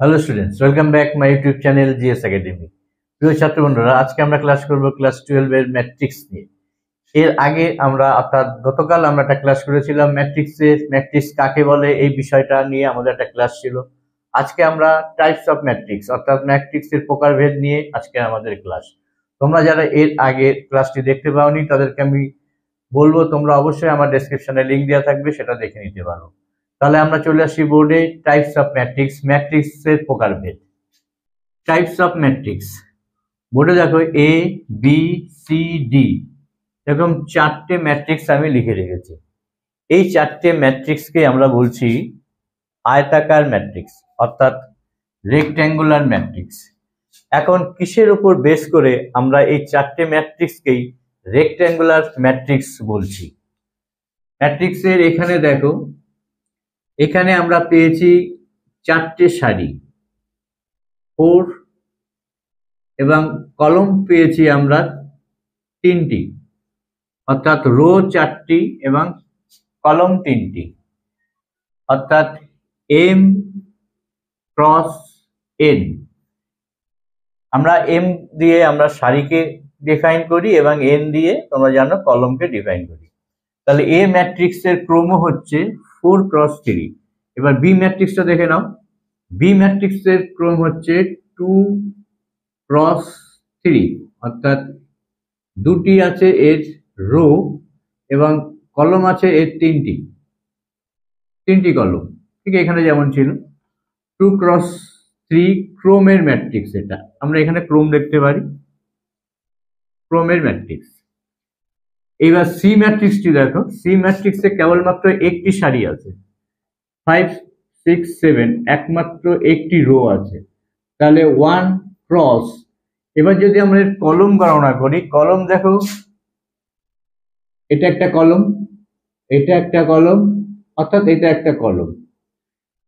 Hello students, welcome back my YouTube channel GS academy. প্রিয় ছাত্র বন্ধুরা, আজকে আমরা ক্লাস করব ক্লাস 12 এর ম্যাট্রিক্স নিয়ে। এর আগে আমরা অর্থাৎ গতকাল আমরা একটা ক্লাস করেছিলাম ম্যাট্রিক্স কাকে বলে এই বিষয়টা নিয়ে আমাদের একটা ক্লাস ছিল। আজকে আমরা টাইপস অফ ম্যাট্রিক্স অর্থাৎ ম্যাট্রিক্সের প্রকারভেদ নিয়ে আজকে আমাদের ক্লাস। তোমরা যারা এর আগে ক্লাসটি দেখতে পাওনি তাদেরকে আমি বলবো তোমরা অবশ্যই আমার ডেসক্রিপশনে লিংক দেওয়া থাকবে, সেটা দেখে নিতে পারো। তাহলে আমরা চলে আসি বোর্ডে। টাইপস অফ ম্যাট্রিক্সের প্রকারভেদ। টাইপস অফ ম্যাট্রিক্স বোর্ডে দেখো এ বি সি ডি এরকম চারটে ম্যাট্রিক্স আমি লিখে রেখেছি। এই চারটে ম্যাট্রিক্সকে আমরা বলছি আয়তাকার ম্যাট্রিক্স অর্থাৎ রেক্ট্যাঙ্গুলার ম্যাট্রিক্স। এখন কিসের উপর বেস করে আমরা এই চারটে ম্যাট্রিক্সকেই রেক্ট্যাঙ্গুলার ম্যাট্রিক্স বলছি? ম্যাট্রিক্সের এখানে দেখো, এখানে আমরা পেয়েছি চারটে সারি 4 এবং কলম পেয়েছি আমরা 3টি, অর্থাৎ রো 4টি এবং কলম 3টি, অর্থাৎ এম ক্রস এন। আমরা এম দিয়ে আমরা সারিকে ডিফাইন করি এবং এন দিয়ে তোমরা জানো কলমকে ডিফাইন করি। তাহলে এ ম্যাট্রিক্সের ক্রম হচ্ছে 4 ক্রস 3। এবার বি ম্যাট্রিক্সটা দেখে নাও। বি ম্যাট্রিক্সের ক্রম হচ্ছে 2 ক্রস 3, অর্থাৎ দুটি আছে এর রো এবং কলম আছে এর তিনটি কলম, ঠিক এখানে যেমন ছিল 2 ক্রস 3 ক্রোমের ম্যাট্রিক্স। এটা আমরা এখানে ক্রোম দেখতে পারি, ক্রোমের ম্যাট্রিক্স। এইবার সি ম্যাট্রিক্সটি দেখো, সি ম্যাট্রিক্সে কেবলমাত্র একটি সারি আছে, 5 6 7, একমাত্র একটি রো আছে, তাহলে 1 ক্রস। এবার যদি আমরা এর কলম গণনা করি, কলম দেখো এটা একটা কলম, এটা একটা কলম, অর্থাৎ এটা একটা কলম।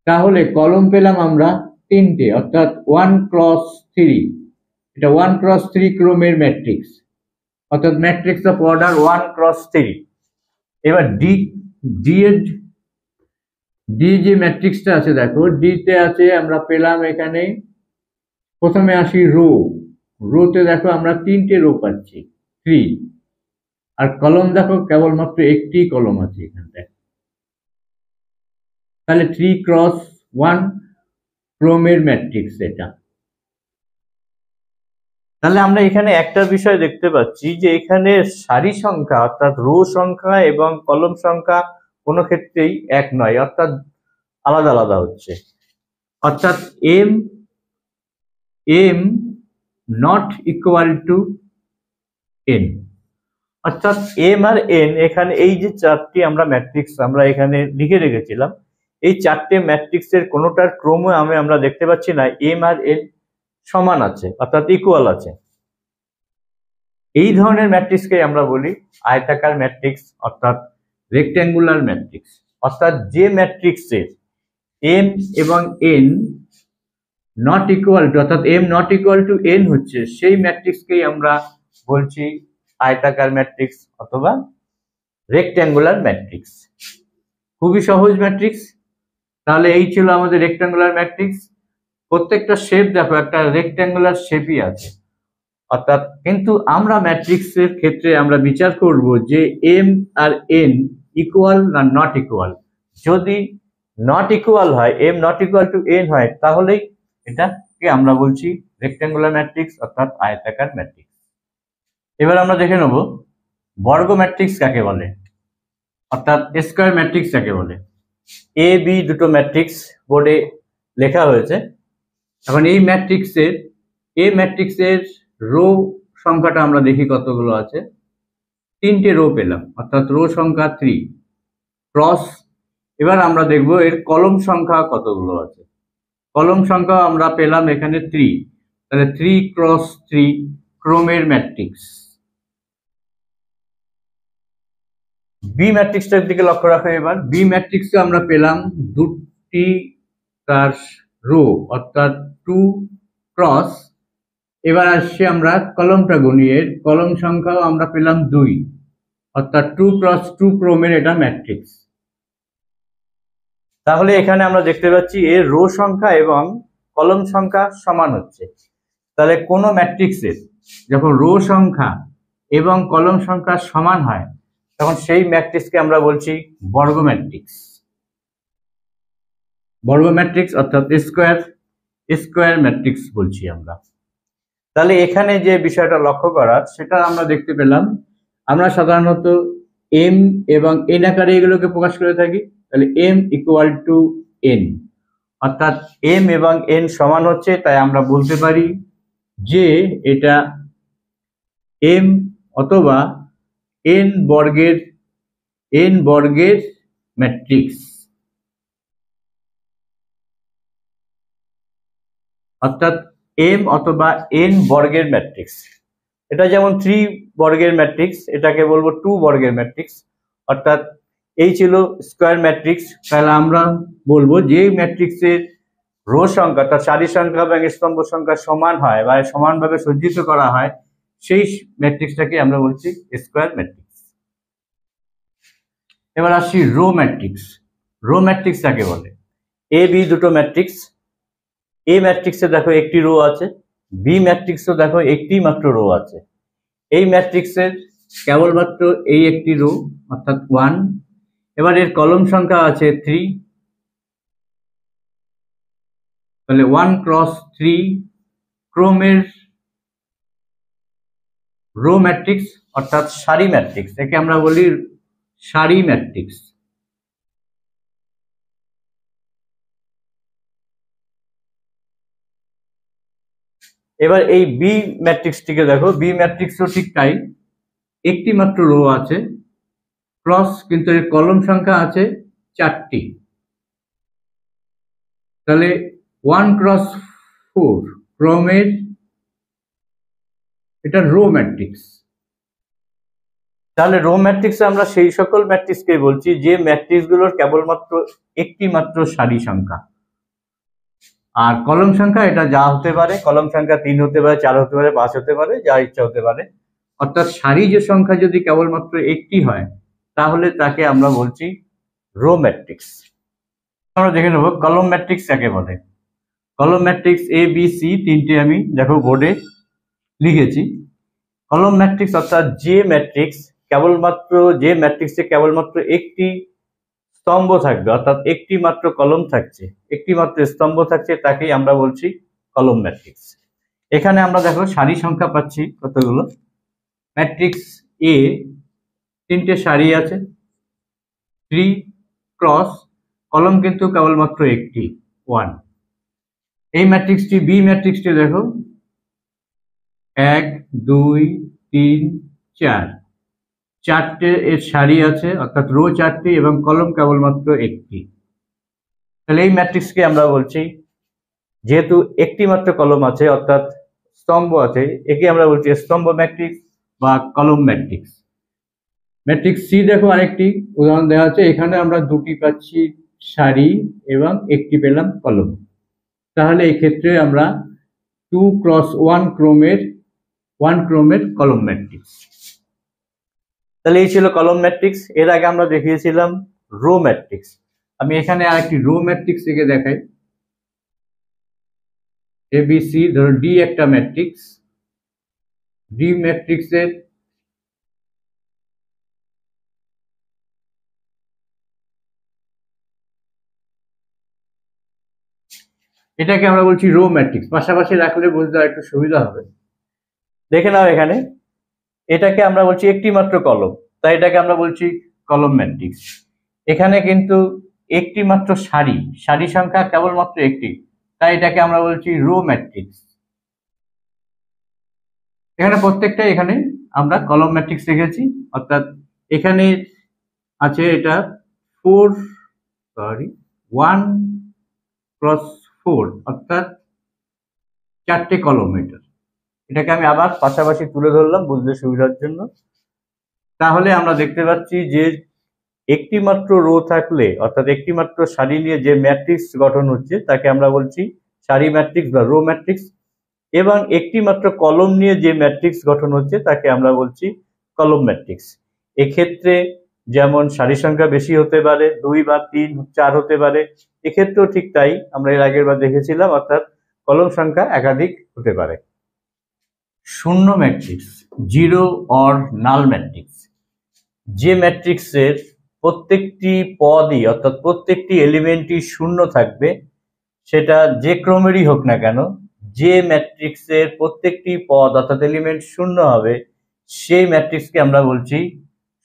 তাহলে কলম পেলাম আমরা 3টে, অর্থাৎ 1 ক্রস 3। এটা 1 ক্রস 3 ক্রোমের ম্যাট্রিক্স, অর্থাৎ ম্যাট্রিক্স অফ অর্ডার 1 ক্রস 3। এবার ডি যে ম্যাট্রিক্সটা আছে দেখো, ডিতে আছে আমরা পেলাম এখানে, প্রথমে আসি রোতে দেখো আমরা 3টে রো পাচ্ছি 3, আর কলম দেখো কেবলমাত্র একটি কলম আছে এখানটায়, তাহলে 3 ক্রস 1 ক্রোমের ম্যাট্রিক্স এটা। তাহলে আমরা এখানে একটা বিষয় দেখতে পাচ্ছি যে এখানে সারি সংখ্যা অর্থাৎ রো সংখ্যা এবং কলম সংখ্যা কোনো ক্ষেত্রেই এক নয়, অর্থাৎ আলাদা আলাদা হচ্ছে। অর্থাৎ am not equal two N, অর্থাৎ এম আর এন এখানে এই যে চারটি আমরা ম্যাট্রিক্স আমরা এখানে লিখে রেখেছিলাম, এই চারটে ম্যাট্রিক্সের কোনোটার ক্রমে আমরা দেখতে পাচ্ছি না এম আর এন সমান আছে, অর্থাৎ ইকুয়াল আছে। এই ধরনের ম্যাট্রিক্সকে আমরা বলি আয়তাকার ম্যাট্রিক্স অর্থাৎ রেক্ট্যাঙ্গুলার ম্যাট্রিক্স। অর্থাৎ যে ম্যাট্রিক্সের এম এবং এন নট ইকুয়াল টু, অর্থাৎ am not equal two N হচ্ছে, সেই ম্যাট্রিক্সকেই আমরা বলছি আয়তাকার ম্যাট্রিক্স অথবা রেক্ট্যাঙ্গুলার ম্যাট্রিক্স। খুবই সহজ ম্যাট্রিক্স। তাহলে এই ছিল আমাদের রেক্ট্যাঙ্গুলার ম্যাট্রিক্স। প্রত্যেকটা শেপ দেখো একটা রেক্ট্যাঙ্গুলার শেপই আছে, অর্থাৎ কিন্তু আমরা ম্যাট্রিক্সের ক্ষেত্রে আমরা বিচার করব যে এম আর এন ইকুয়াল না নট ইকুয়াল। যদি নট ইকুয়াল হয়, am not equal two N হয়, তাহলেই এটাকে আমরা বলছি রেক্ট্যাঙ্গুলার ম্যাট্রিক্স অর্থাৎ আয়তাকার ম্যাট্রিক্স। এবার আমরা দেখে নেব বর্গ ম্যাট্রিক্স কাকে বলে, অর্থাৎ স্কয়ার ম্যাট্রিক্স কাকে বলে। এ বি দুটো ম্যাট্রিক্স বোর্ডে লেখা হয়েছে। এখন এই ম্যাট্রিক্সের রো সংখ্যাটা আমরা দেখি কতগুলো আছে। 3টে রো পেলাম, অর্থাৎ রো সংখ্যা 3 ক্রস। এবার আমরা দেখব এর কলম সংখ্যা কতগুলো আছে। কলম সংখ্যা আমরা পেলাম এখানে 3, তাহলে 3 ক্রস 3 ক্রোমের ম্যাট্রিক্স। বি ম্যাট্রিক্সটার দিকে লক্ষ্য রাখো। এবার বি ম্যাট্রিক্সে আমরা পেলাম দুটি তার রো, অর্থাৎ 2 ক্রস। এবার আসছি আমরা কলমটা গুনি, এর কলম সংখ্যাও আমরা পেলাম 2, অর্থাৎ 2 ক্রস 2 ক্রোমের এটা ম্যাট্রিক্স। তাহলে এখানে আমরা দেখতে পাচ্ছি এর রো সংখ্যা এবং কলম সংখ্যা সমান হচ্ছে। তাহলে কোনো ম্যাট্রিক্সের যখন রো সংখ্যা এবং কলম সংখ্যা সমান হয় তখন সেই ম্যাট্রিক্সকে আমরা বলছি বর্গ ম্যাট্রিক্স। বর্গ ম্যাট্রিক্স অর্থাৎ স্কোয়ার ম্যাট্রিক্স বলছি আমরা। তাহলে এখানে যে বিষয়টা লক্ষ্য করার সেটা আমরা দেখতে পেলাম, আমরা সাধারণত এম এবং এন আকারে এগুলোকে প্রকাশ করে থাকি। তাহলে এম ইকুয়াল টু এন, অর্থাৎ এম এবং এন সমান হচ্ছে, তাই আমরা বলতে পারি যে এটা এম অথবা এন বর্গের ম্যাট্রিক্স, অর্থাৎ এম অথবা এন বর্গের ম্যাট্রিক্স। এটা যেমন 3 বর্গের ম্যাট্রিক্স, এটাকে বলবো 2 বর্গের ম্যাট্রিক্স, অর্থাৎ এই ছিল স্কোয়ার ম্যাট্রিক্স। তাহলে আমরা বলবো যে ম্যাট্রিক্সের রো সংখ্যা অর্থাৎ সারি সংখ্যা এবং স্তম্ভ সংখ্যা সমান হয় বা সমানভাবে সজ্জিত করা হয়, সেই ম্যাট্রিক্সটাকে আমরা বলছি স্কোয়ার ম্যাট্রিক্স। এবার আসি রো ম্যাট্রিক্স। রো ম্যাট্রিক্স কাকে বলে? এ বি দুটো ম্যাট্রিক্স, এ ম্যাট্রিক্সে দেখো একটি রো আছে, বি ম্যাট্রিক্সও দেখো একটি মাত্র রো আছে। এই ম্যাট্রিক্সের কেবলমাত্র এই একটি রো অর্থাৎ 1, এবার এর কলম সংখ্যা আছে 3, তাহলে 1 ক্রস 3 ক্রমের রো ম্যাট্রিক্স অর্থাৎ সারি ম্যাট্রিক্স, একে আমরা বলি সারি ম্যাট্রিক্স। এবার এই বি ম্যাট্রিক্সটিকে দেখো, বি ম্যাট্রিক্সও ঠিক তাই, একটি মাত্র রো আছে ক্রস, কিন্তু এর কলম সংখ্যা আছে 4টি, তাহলে 1 ক্রস 4 ক্রমের এটা রো ম্যাট্রিক্স। তাহলে রো ম্যাট্রিক্স আমরা সেই সকল ম্যাট্রিক্সকে বলছি যে ম্যাট্রিক্সগুলোর কেবলমাত্র একটি মাত্র সারি সংখ্যা, আর কলম সংখ্যা এটা যা হতে পারে, কলম সংখ্যা 3 হতে পারে, 4 হতে পারে, 5 হতে পারে, যা ইচ্ছা হতে পারে, অর্থাৎ সারি যে সংখ্যা যদি কেবলমাত্র একটি হয় তাহলে তাকে আমরা বলছি রো ম্যাট্রিক্স। আমরা দেখে নেব কলম ম্যাট্রিক্স কাকে বলে। কলম ম্যাট্রিক্স এ বি সি তিনটে আমি দেখো বোর্ডে লিখেছি। কলম ম্যাট্রিক্স অর্থাৎ যে ম্যাট্রিক্সে কেবলমাত্র একটি স্তম্ভ থাকবে, অর্থাৎ একটি মাত্র কলম থাকছে, একটি মাত্র স্তম্ভ থাকছে, তাকেই আমরা বলছি কলম ম্যাট্রিক্স। এখানে আমরা দেখো সারি সংখ্যা পাচ্ছি কতগুলো। ম্যাট্রিক্স এ 3টে সারি আছে, 3 ক্রস কলম কিন্তু কেবলমাত্র একটি 1। এই ম্যাট্রিক্সটি বি ম্যাট্রিক্সটি দেখো 1 2 3 4, 4টে এর সারি আছে, অর্থাৎ রো 4টি এবং কলম কেবলমাত্র একটি। তাহলে এই ম্যাট্রিক্সকে আমরা বলছি, যেহেতু একটি মাত্র কলম আছে অর্থাৎ স্তম্ভ আছে, একে আমরা বলছি স্তম্ভ ম্যাট্রিক্স বা কলম ম্যাট্রিক্স। ম্যাট্রিক্স সি দেখো আরেকটি উদাহরণ দেওয়া আছে, এখানে আমরা দুটি পাচ্ছি সারি এবং একটি পেলাম কলম, তাহলে এই ক্ষেত্রে আমরা 2 ক্রস 1 ক্রমের কলম ম্যাট্রিক্স। তাহলে এই ছিল কলম ম্যাট্রিক্স। এর আগে আমরা দেখিয়েছিলাম রো ম্যাট্রিক্স। আমি এখানে আরেকটি রো ম্যাট্রিক্স থেকে দেখাই। এবিসি ধরো ডি একটা ম্যাট্রিক্স, ডি ম্যাট্রিক্সের এটাকে আমরা বলছি রো ম্যাট্রিক্স, পাশাপাশি রাখলে বুঝতে একটু সুবিধা হবে। দেখে নাও এখানে এটাকে আমরা বলছি একটি মাত্র কলম, তাই এটাকে আমরা বলছি কলম ম্যাট্রিক্স। এখানে কিন্তু একটি মাত্র সারি সংখ্যা কেবলমাত্র একটি, তাই এটাকে আমরা বলছি রো ম্যাট্রিক্স। এখানে প্রত্যেকটাই এখানে আমরা কলম ম্যাট্রিক্স লিখেছি, অর্থাৎ এখানে আছে এটা 1 ক্রস 4 অর্থাৎ 4টে কলম। এটাকে আমি আবার পাশাপাশি তুলে ধরলাম বুঝতে সুবিধার জন্য। তাহলে আমরা দেখতে পাচ্ছি যে একটি মাত্র রো থাকলে অর্থাৎ একটি মাত্র সারি নিয়ে যে ম্যাট্রিক্স গঠন হচ্ছে তাকে আমরা বলছি সারি ম্যাট্রিক্স বা রো ম্যাট্রিক্স, এবং একটি মাত্র কলম নিয়ে যে ম্যাট্রিক্স গঠন হচ্ছে তাকে আমরা বলছি কলম ম্যাট্রিক্স। এক্ষেত্রে যেমন সারি সংখ্যা বেশি হতে পারে, 2 বা 3 4 হতে পারে, এক্ষেত্রেও ঠিক তাই আমরা এর আগের বার দেখেছিলাম, অর্থাৎ কলম সংখ্যা একাধিক হতে পারে। শূন্য matrix, zero or null matrix, যে ম্যাট্রিক্সের প্রত্যেকটি পদই অর্থাৎ প্রত্যেকটি এলিমেন্টই শূন্য থাকবে, সেটা যে ক্রমেরই হোক না কেন, যে ম্যাট্রিক্সের প্রত্যেকটি পদ অর্থাৎ এলিমেন্ট শূন্য হবে সেই ম্যাট্রিক্সকে আমরা বলছি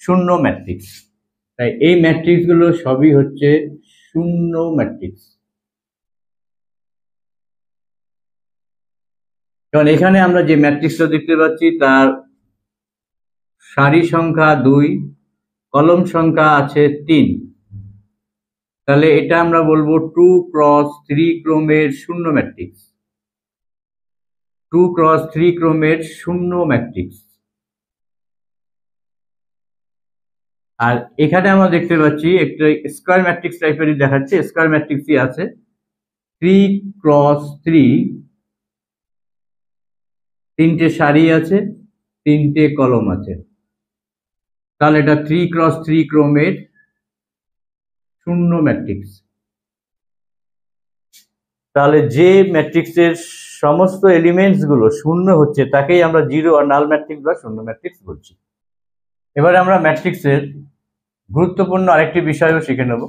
শূন্য ম্যাট্রিক্স। তাই এই ম্যাট্রিক্সগুলো সবই হচ্ছে শূন্য ম্যাট্রিক্স। কারণ এখানে আমরা যে ম্যাট্রিক্সটা দেখতে পাচ্ছি তার সারি সংখ্যা 2, কলম সংখ্যা আছে 3, তাহলে এটা আমরা বলবো 2x3 ক্রমের শূন্য ম্যাট্রিক্স। 2x3 ক্রমের শূন্য ম্যাট্রিক্স। আর এখানে আমরা দেখতে পাচ্ছি একটা স্কয়ার ম্যাট্রিক্স টাইপেরই দেখাচ্ছে, স্কয়ার ম্যাট্রিক্সই আছে 3x3, 3টে সারি আছে, 3টে কলম আছে, তাহলে এটা 3x3 ক্রমের শূন্য ম্যাট্রিক্স। তাহলে যে ম্যাট্রিক্সের সমস্ত এলিমেন্টস গুলো শূন্য হচ্ছে তাকেই আমরা জিরো আর নাল ম্যাট্রিক্স বা শূন্য ম্যাট্রিক্স বলছি। এবারে আমরা ম্যাট্রিক্সের গুরুত্বপূর্ণ আরেকটি বিষয়ও শিখে নেব,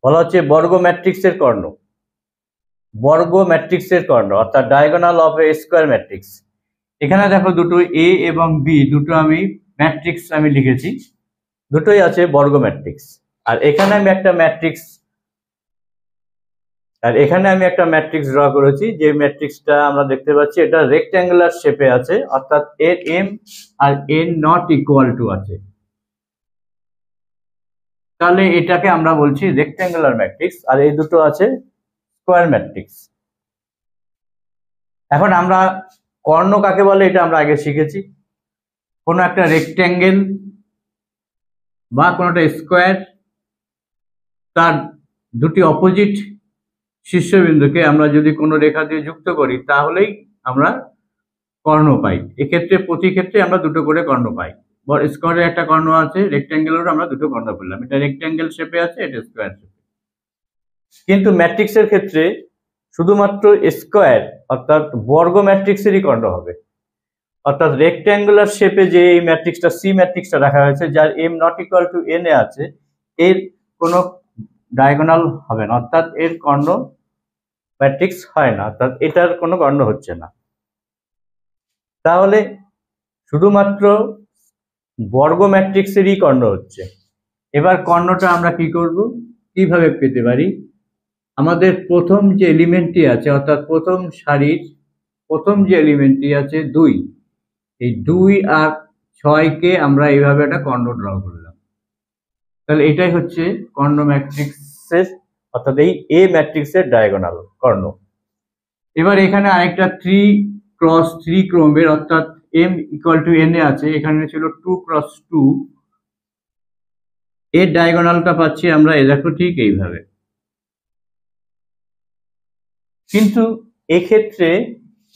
বলা হচ্ছে বর্গ ম্যাট্রিক্সের কর্ণ। বর্গ ম্যাট্রিক্সের কর্ণ অর্থাৎ diagonal of A square matrix. এখানে দেখো দুটো এ এবং বি, দুটো আমি ম্যাট্রিক্স আমি লিখেছি, দুটোই আছে বর্গ ম্যাট্রিক্স। আর এখানে আমি একটা ম্যাট্রিক্স ড্র করেছি, যে ম্যাট্রিক্সটা আমরা দেখতে পাচ্ছি এটা রেক্ট্যাঙ্গুলার শেপে আছে, অর্থাৎ এর M R N not equal to আছে, তাহলে এটাকে আমরা বলছি রেক্ট্যাঙ্গুলার ম্যাট্রিক্স। আর এই দুটো আছে স্কয়ার ম্যাট্রিক্স। এখন আমরা কর্ণ কাকে বলে এটা আমরা আগে শিখেছি। কোনো একটা রেক্ট্যাঙ্গেল বা কোনো একটা স্কোয়ার, তার দুটি অপোজিট শীর্ষবিন্দুকে আমরা যদি কোনো রেখা দিয়ে যুক্ত করি তাহলেই আমরা কর্ণ পাই। এক্ষেত্রে প্রতি ক্ষেত্রে আমরা দুটো করে কর্ণ পাই। স্কোয়ারের একটা কর্ণ আছে, রেক্ট্যাঙ্গেলেরও আমরা দুটো কর্ণ পেলাম, এটা রেক্ট্যাঙ্গেল শেপে আছে, এটা স্কোয়ার শেপে। কিন্তু ম্যাট্রিক্সের ক্ষেত্রে শুধুমাত্র স্কোয়ার অর্থাৎ বর্গ ম্যাট্রিক্সেরই কর্ণ হবে। অর্থাৎ রেক্ট্যাঙ্গুলার শেপে যে এই ম্যাট্রিক্সটা সি ম্যাট্রিক্সটা রাখা হয়েছে, যার am not equal two N A আছে, এর কোনো ডায়াগোনাল হবে না, অর্থাৎ এর কর্ণ ম্যাট্রিক্স হয় না, অর্থাৎ এটার কোনো কর্ণ হচ্ছে না। তাহলে শুধুমাত্র বর্গ ম্যাট্রিক্সেরই কর্ণ হচ্ছে। এবার কর্ণটা আমরা কি করব, কিভাবে পেতে পারি? আমাদের প্রথম যে এলিমেন্টটি আছে অর্থাৎ প্রথম সারির প্রথম যে এলিমেন্টটি আছে 2, এই 2 আর 6কে আমরা এইভাবে একটা কর্ণ ড্র করলাম, তাহলে এটাই হচ্ছে কর্ণ ম্যাট্রিক্সের অর্থাৎ এই এ ম্যাট্রিক্সের ডায়াগোনাল কর্ণ। এবার এখানে আরেকটা 3x3 ক্রমের অর্থাৎ m ইকুয়াল টু n এ আছে, এখানে ছিল 2x2, এর ডায়াগোনালটা পাচ্ছি আমরা দেখো ঠিক এইভাবে। কিন্তু এক্ষেত্রে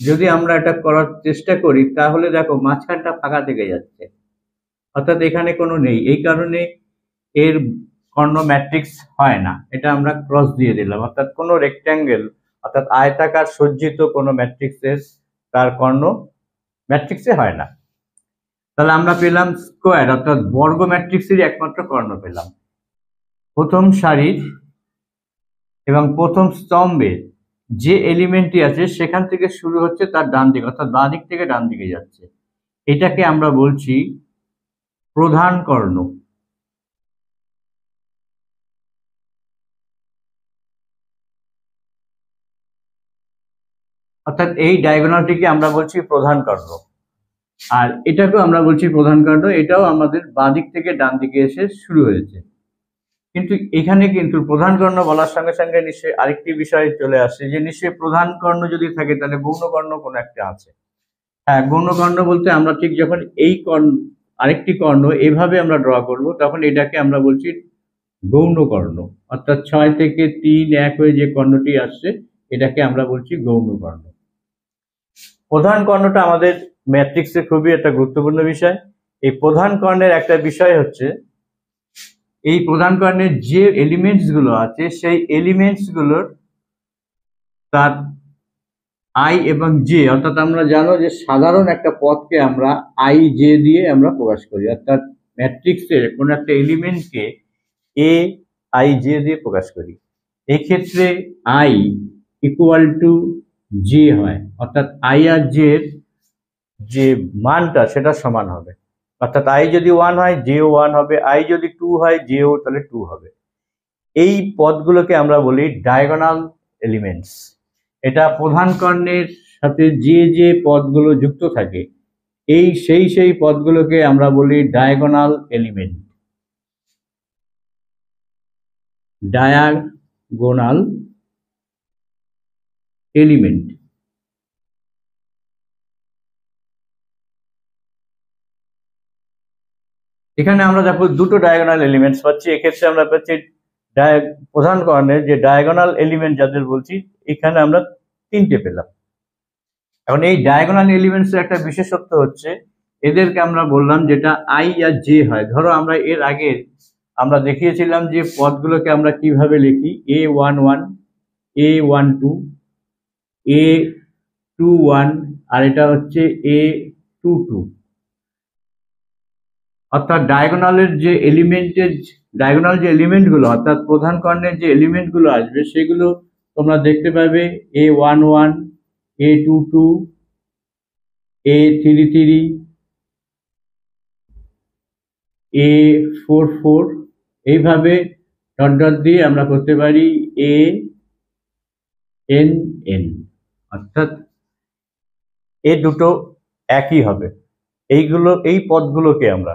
যদি আমরা এটা করার চেষ্টা করি তাহলে দেখো মাঝখানটা ফাঁকা থেকে যাচ্ছে, অর্থাৎ এখানে কোনো নেই, এই কারণে এর কর্ণ ম্যাট্রিক্স হয় না। এটা আমরা ক্রস দিয়ে দিলাম, অর্থাৎ কোনো রেক্ট্যাঙ্গেল অর্থাৎ আয়তাকার সজ্জিত কোনো ম্যাট্রিক্সের তার কর্ণ ম্যাট্রিক্সে হয় না। তাহলে আমরা পেলাম স্কোয়ার অর্থাৎ বর্গ ম্যাট্রিক্সেরই একমাত্র কর্ণ পেলাম। প্রথম সারির এবং প্রথম স্তম্ভের যে এলিমেন্টটি আছে সেখান থেকে শুরু হচ্ছে তার ডান দিক, অর্থাৎ বাঁ দিক থেকে ডান দিকে যাচ্ছে, এটাকে আমরা বলছি প্রধান কর্ণ। অর্থাৎ এই ডায়াগোনালটিকে আমরা বলছি প্রধান কর্ণ, আর এটাকেও আমরা বলছি প্রধান কর্ণ। এটাও আমাদের বাঁ দিক থেকে ডান দিকে এসে শুরু হয়েছে। কিন্তু এখানে কিন্তু প্রধান কর্ণ বলার সঙ্গে সঙ্গে নিশ্চয়ই আরেকটি বিষয় চলে আসে, যে নিশ্চয়ই প্রধান কর্ণ যদি থাকে তাহলে গৌণ কর্ণ কোনো একটা আছে। হ্যাঁ, গৌণ কর্ণ বলতে আমরা ঠিক যখন এই কর্ণ আরেকটি কর্ণ এভাবে আমরা ড্র করব তখন এটাকে আমরা বলছি গৌণ কর্ণ, অর্থাৎ 6 থেকে 3 1 হয়ে যে কর্ণটি আসছে এটাকে আমরা বলছি গৌণ কর্ণ। প্রধান কর্ণটা আমাদের ম্যাট্রিক্সে খুবই একটা গুরুত্বপূর্ণ বিষয়। এই প্রধান কর্ণের একটা বিষয় হচ্ছে এই প্রধান কর্ণের যে এলিমেন্টস গুলো আছে সেই এলিমেন্টস গুলোর তার আই এবং জে, অর্থাৎ আমরা জানো যে সাধারণ একটা পদকে আমরা আই জে দিয়ে আমরা প্রকাশ করি, অর্থাৎ ম্যাট্রিক্সের কোনো একটা এলিমেন্টকে এ আই জে দিয়ে প্রকাশ করি। এই ক্ষেত্রে আই ইকুয়াল টু জে হয়, অর্থাৎ আই আর জে এর যে মানটা সেটা সমান হবে, অর্থাৎ আই যদি 1 হয় জেও 1 হবে, আই যদি 2 হয় জেও তাহলে 2 হবে। এই পদগুলোকে আমরা বলি ডায়াগোনাল এলিমেন্টস। এটা প্রধান কর্ণের সাথে যে পদগুলো যুক্ত থাকে সেই পদগুলোকে আমরা বলি ডায়াগোনাল এলিমেন্ট। Diagonal element. এখানে আমরা দেখো দুটো ডায়াগোনাল এলিমেন্টস পাচ্ছি। এক্ষেত্রে আমরা পাচ্ছি প্রধান কর্ণের যে ডায়াগোনাল এলিমেন্ট যাদের বলছি, এখানে আমরা 3টে পেলাম। এখন এই ডায়াগোনাল এলিমেন্টস এর একটা বিশেষত্ব হচ্ছে এদেরকে আমরা বললাম যেটা আই আর জে হয়। ধরো আমরা এর আগে আমরা দেখিয়েছিলাম যে পদগুলোকে আমরা কিভাবে লিখি, A11, A12, A21 আর এটা হচ্ছে A22। অর্থাৎ ডায়াগোনাল যে এলিমেন্টগুলো অর্থাৎ প্রধান কর্ণের যে এলিমেন্টগুলো আসবে সেগুলো তোমরা দেখতে পাবে A11, A22, A33, A44, এইভাবে ডট ডট দিয়ে আমরা করতে পারি ANN, অর্থাৎ এ দুটো একই হবে। এই পদগুলোকে আমরা,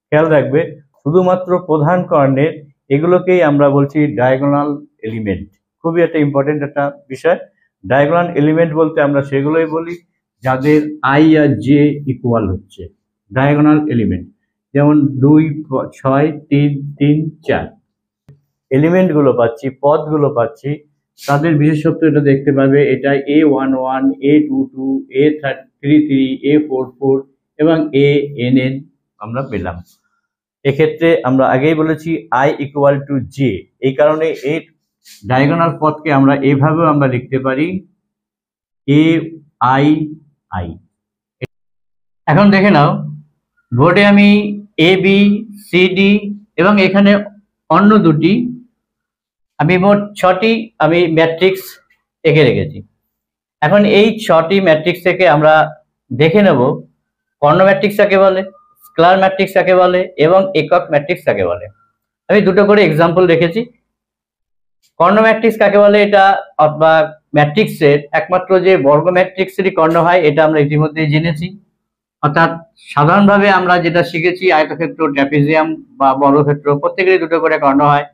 খেয়াল রাখবে, শুধুমাত্র প্রধান কর্ণের এগুলোকেই আমরা বলছি ডায়াগোনাল এলিমেন্ট। খুবই একটা ইম্পর্টেন্ট একটা বিষয়। ডায়াগোনাল এলিমেন্ট বলতে আমরা সেগুলোই বলি যাদের আই আর জে ইকুয়াল হচ্ছে, ডায়াগোনাল এলিমেন্ট। যেমন 2, 6, 3, 3, 4 এলিমেন্টগুলো পাচ্ছি, পদগুলো পাচ্ছি, তাদের বিশেষত্ব এটা দেখতে পাবে। এটা A11, A22, A33, A44 এবং ANN আমরা পেলাম। এক্ষেত্রে আমরা আগেই বলেছি আই ইকুয়াল টু জে, এই কারণে এই ডায়াগোনাল পদকে আমরা এইভাবেও আমরা লিখতে পারি AI। এখন দেখে নাও, বোর্ডে আমি ABCD এবং এখানে অন্য দুটি, আমি মোট 6টি আমি ম্যাট্রিক্স এঁকে রেখেছি। এখন এই 6টি ম্যাট্রিক্স থেকে আমরা দেখে নেব কর্ণ ম্যাট্রিক্স কাকে বলে, স্কেলার ম্যাট্রিক্স কাকে বলে এবং একক ম্যাট্রিক্স কাকে বলে। আমি দুটো করে এক্সাম্পল রেখেছি। কর্ণ ম্যাট্রিক্স কাকে বলে, এটা বা ম্যাট্রিক্সের একমাত্র যে বর্গ ম্যাট্রিক্সেরই কর্ণ হয় এটা আমরা ইতিমধ্যেই জেনেছি। অর্থাৎ সাধারণভাবে আমরা যেটা শিখেছি আয়তক্ষেত্র, ট্র্যাপিজিয়াম বা বর্গক্ষেত্র প্রত্যেকেরই দুটো করে কর্ণ হয়,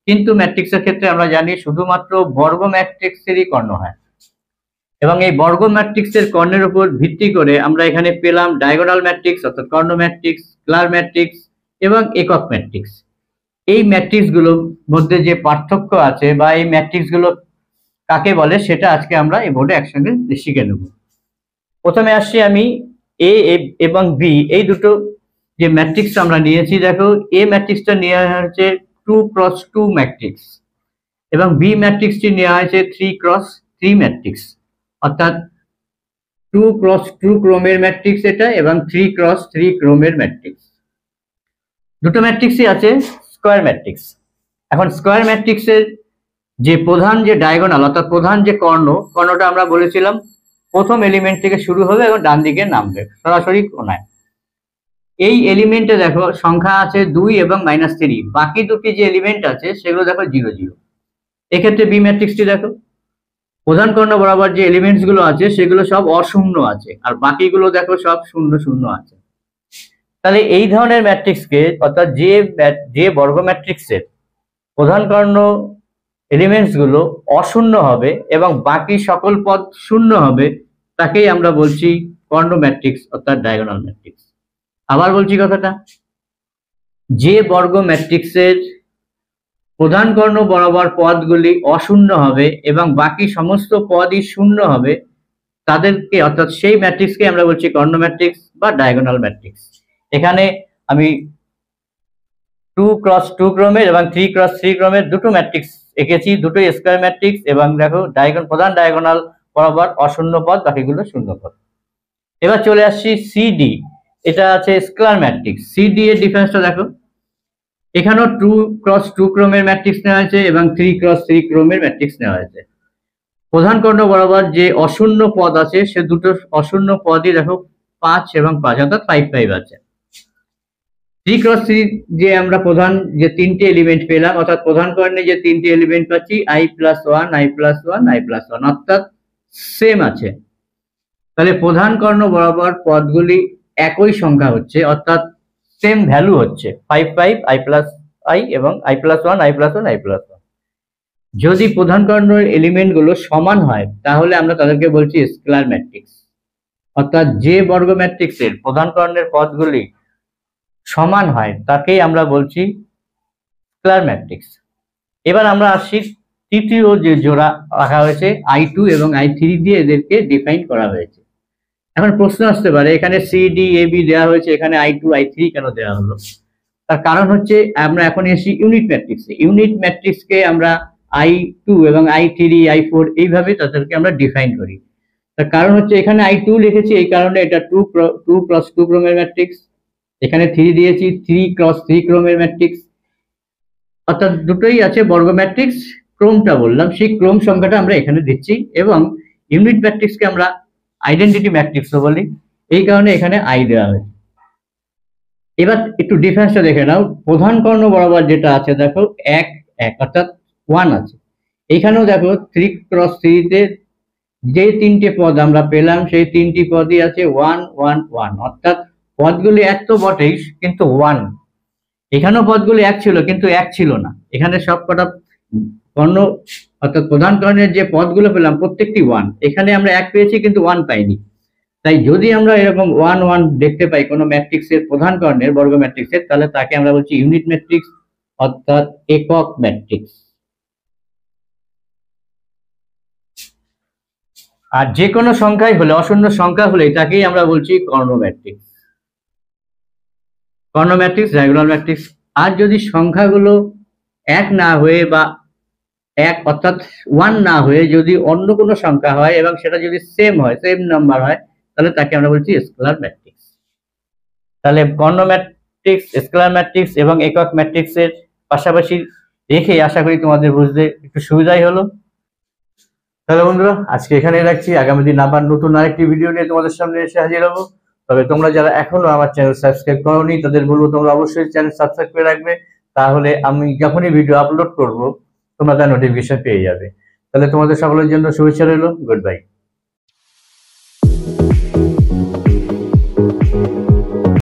কিন্তু ম্যাট্রিক্সের ক্ষেত্রে আমরা জানি শুধুমাত্র বর্গ ম্যাট্রিক্সেরই কর্ণ হয়। এবং এই বর্গ ম্যাট্রিক্সের কর্ণের উপর ভিত্তি করে আমরা এখানে পেলাম ডায়াগোনাল ম্যাট্রিক্স অর্থাৎ কর্ণ ম্যাট্রিক্স, স্কেলার ম্যাট্রিক্স এবং একক ম্যাট্রিক্স। এই ম্যাট্রিক্সগুলোর মধ্যে যে পার্থক্য আছে বা এই ম্যাট্রিক্সগুলো কাকে বলে সেটা আজকে আমরা এই বোর্ডে একসঙ্গে শিখে নেব। প্রথমে আসছি আমি এ এবং বি, এই দুটো যে ম্যাট্রিক্স আমরা নিয়েছি, দেখো এ ম্যাট্রিক্সটা নেওয়া হয়েছে 2x2 ম্যাট্রিক্স এবং বি ম্যাট্রিক্সটি নেওয়া হয়েছে 3x3 ম্যাট্রিক্স, অর্থাৎ 2x2 ক্রমের ম্যাট্রিক্স এটা এবং 3x3 ক্রমের ম্যাট্রিক্স। দুটো ম্যাট্রিক্সই আছে স্কয়ার ম্যাট্রিক্স। এখন স্কয়ার ম্যাট্রিক্সের যে প্রধান যে ডায়াগোনাল অর্থাৎ প্রধান যে কর্ণটা আমরা বলেছিলাম প্রথম এলিমেন্ট থেকে শুরু হবে এবং ডান দিকে নামবে সরাসরি কোণায়। এই এলিমেন্টে দেখো সংখ্যা আছে 2 এবং -3, বাকি দুটি যে এলিমেন্ট আছে সেগুলো দেখো 0 0। এক্ষেত্রে বি ম্যাট্রিক্সটি দেখো, প্রধান কর্ণ বরাবর যে এলিমেন্টস গুলো আছে সেগুলো সব অশূন্য আছে আর বাকিগুলো দেখো সব 0 0 আছে। তাহলে এই ধরনের ম্যাট্রিক্সকে অর্থাৎ যে বর্গ ম্যাট্রিক্সের প্রধান কর্ণ এলিমেন্টস গুলো অশূন্য হবে এবং বাকি সকল পদ শূন্য হবে, তাকেই আমরা বলছি কর্ণ ম্যাট্রিক্স অর্থাৎ ডায়াগোনাল ম্যাট্রিক্স। আবার বলছি কথাটা, যে বর্গ ম্যাট্রিক্সের প্রধান কর্ণ বরাবর পদগুলি অশূন্য হবে এবং বাকি সমস্ত পদই শূন্য হবে তাদেরকে অর্থাৎ সেই ম্যাট্রিক্সকে আমরা বলছি কর্ণ ম্যাট্রিক্স বা ডায়াগোনাল ম্যাট্রিক্স। এখানে আমি 2x2 ক্রমের এবং 3x3 ক্রমের দুটো ম্যাট্রিক্স এঁকেছি, দুটোই স্কয়ার ম্যাট্রিক্স এবং দেখো প্রধান ডায়াগোনাল বরাবর অশূন্য পদ, বাকিগুলো শূন্য পদ। এবার চলে আসছি সিডি, এটা আছে স্কেলার ম্যাট্রিক্স। সিডি এর ডিফারেন্সটা দেখো, এখানেও 2x2 ক্রমের ম্যাট্রিক্স নেওয়া হয়েছে এবং 3x3 ক্রমের ম্যাট্রিক্স নেওয়া হয়েছে। প্রধান কর্ণ বরাবর যে অশূন্য পদ আছে সে দুটো অশূন্য পদই দেখো 5 এবং 5, অর্থাৎ 5 5 আছে। 3x3 যে আমরা প্রধান যে তিনটে এলিমেন্ট পেলাম, অর্থাৎ প্রধান কর্ণে যে তিনটে এলিমেন্ট পাচ্ছি i+1 i+1 i+1, অর্থাৎ সেম আছে। তাহলে প্রধান কর্ণ বরাবর পদগুলি একই সংখ্যা হচ্ছে, অর্থাৎ সেম ভ্যালু হচ্ছে 5 5 i+i এবং i+1 i+1 i+1। যদি প্রধান কর্ণের এলিমেন্ট গুলো সমান হয় তাহলে আমরা তাদেরকে বলছি স্কেলার ম্যাট্রিক্স, অর্থাৎ যে বর্গ ম্যাট্রিক্সের প্রধান কর্ণের পদগুলি সমান হয় তাকেই আমরা বলছি স্কেলার ম্যাট্রিক্স। এবার আমরা আসছি তৃতীয় যে জোড়া রাখা হয়েছে i2 এবং i3 দিয়ে এদেরকে ডিফাইন করা হয়েছে। এখন প্রশ্ন আসতে পারে এখানে সি ডি এ বি দেওয়া হয়েছে, এখানে i2 i3 কেন দেওয়া হলো? তার কারণ হচ্ছে আমরা এখন এসেছি ইউনিট ম্যাট্রিক্সে। ইউনিট ম্যাট্রিক্সকে আমরা i2 এবং i3 i4 এইভাবে তাদেরকে আমরা ডিফাইন করি। তার কারণ হচ্ছে এখানে i2 লিখেছি এই কারণে এটা 2x2 ক্রমের ম্যাট্রিক্স, এখানে 3 দিয়েছি 3x3 ক্রমের ম্যাট্রিক্স, অর্থাৎ দুটোই আছে বর্গ ম্যাট্রিক্স। ক্রমটা বললাম, সেই ক্রম সংখ্যাটা আমরা এখানে দিচ্ছি এবং ইউনিট ম্যাট্রিক্সকে আমরা আইডেন্টিটি ম্যাট্রিক্সও বলি, এই কারণে এখানে i দেওয়া হয়েছে। এবার একটু ডিফারেন্সটা দেখে নাও, প্রধান কর্ণ বরাবর যেটা আছে দেখো 1 1 অর্থাৎ 1 আছে। এখানেও দেখো 3x3 তে যে তিনটে পদ আমরা পেলাম সেই তিনটি পদই আছে 1 1 1, অর্থাৎ পদগুলি এক তো বটেই কিন্তু 1। এখানেও পদগুলি এক ছিল কিন্তু এক ছিল না, এখানে সব কটা কর্ণ অর্থাৎ প্রধান কর্ণের যে পদগুলো পেলাম প্রত্যেকটি 1, এখানে আমরা এক পেয়েছি কিন্তু 1 পাইনি। তাই যদি আমরা এরকম 1 1 দেখতে পাই কোনো ম্যাট্রিক্সের প্রধান কর্ণের বর্গ ম্যাট্রিক্সের, তাহলে তাকে আমরা বলছি ইউনিট ম্যাট্রিক্স অর্থাৎ একক ম্যাট্রিক্স। আর যে কোনো সংখ্যাই হলে অশূন্য সংখ্যা হলে তাকেই আমরা বলছি কর্ণ ম্যাট্রিক্স, কর্ণ ম্যাট্রিক্স, ডায়াগোনাল ম্যাট্রিক্স। আর যদি সংখ্যাগুলো এক না হয়ে বা এক অর্থাৎ 1 না হয়ে যদি অন্য কোনো সংখ্যা হয় এবং সেটা যদি সেম হয়, সেম নাম্বার হয়, তাহলে তাকে আমরা বলছি স্কেলার ম্যাট্রিক্স। তাহলে কর্ণ ম্যাট্রিক্স, স্কেলার ম্যাট্রিক্স এবং একক ম্যাট্রিক্সের পাশাপাশি রেখে আশা করি তোমাদের বুঝতে একটু সুবিধাই হলো। তাহলে বন্ধুরা আজকে এখানে রাখছি, আগামী দিন আবার নতুন আরেকটি ভিডিও নিয়ে তোমাদের সামনে এসে হাজির হবো। তবে তোমরা যারা এখনো আমার চ্যানেল সাবস্ক্রাইব করোনি তাদের বলবো তোমরা অবশ্যই চ্যানেল সাবস্ক্রাইব করে রাখবে, তাহলে আমি যখনই ভিডিও আপলোড করব তোমরা তার নোটিফিকেশন পেয়ে যাবে। তাহলে তোমাদের সকলের জন্য শুভেচ্ছা রইল, গুড বাই।